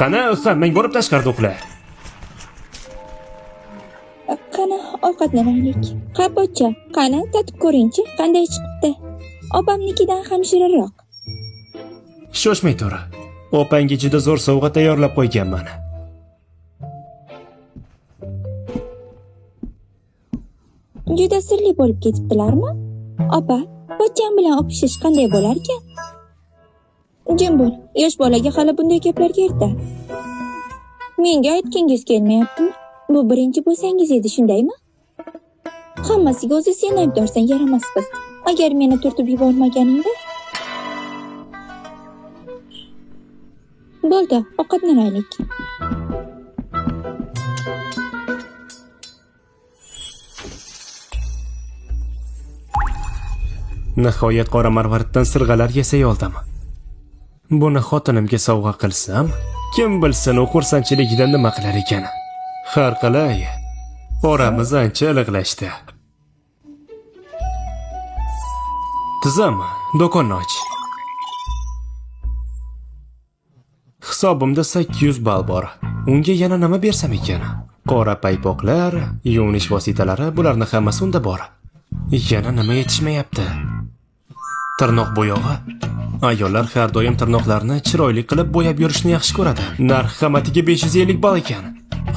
Qani, hammang borib tashqarida uxla. Qani, ovqatlanaylik. Qapocha, qani, tatib ko'ring-chi, qanday chiqibdi? Opamnikidan ham shirinroq. Shoshmay tur. Opangga juda zo'r sovg'a tayyorlab qo'yganman. Juda sirli bo'lib ketibdilarmi? Opa, pochcham bilan o'pishish qanday bo'lar ekan? Jim bo'l, yosh bolaga hali bunday gaplarga erta. Menga aytgingiz kelmayaptimi? Bu birinchi bo'lsangiz edi, shundaymi? Hammasiga o'zi sen aybdorsan, yaramas qiz. Agar meni turtib yubormaganingda. Bo'ldi, ovqatlanaylik. Nihoyat qora marvariddan sirg'alar yasay oldim. Buni xotinimga sovg'a qilsam, kim bilsin u xursandchiligidan nima qilar ekan. Har qalay, oramiz ancha iliqlashdi. Tizim, do'konni och. Hisobimda 800 ball bor. Unga yana nima bersam ekan? Qora paypoqlar, yuvinish vositalari, bularni hammasi unda bor. Yana nima yetishmayapti? Tirnoq bo'yog'i. Ayollar har doim tirnoqlarni chiroyli qilib bo'yab yurishni yaxshi ko'radi. Narx qimatiga 550 ball ekan.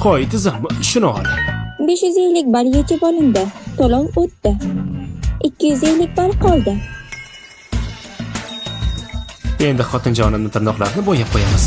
Qo'y tizim, shuni ol. 550 ball yechib olindi. To'lov o'tdi. 250 ball qoldi. Endi xotinjonimning tirnoqlarini bo'yab qo'yamiz.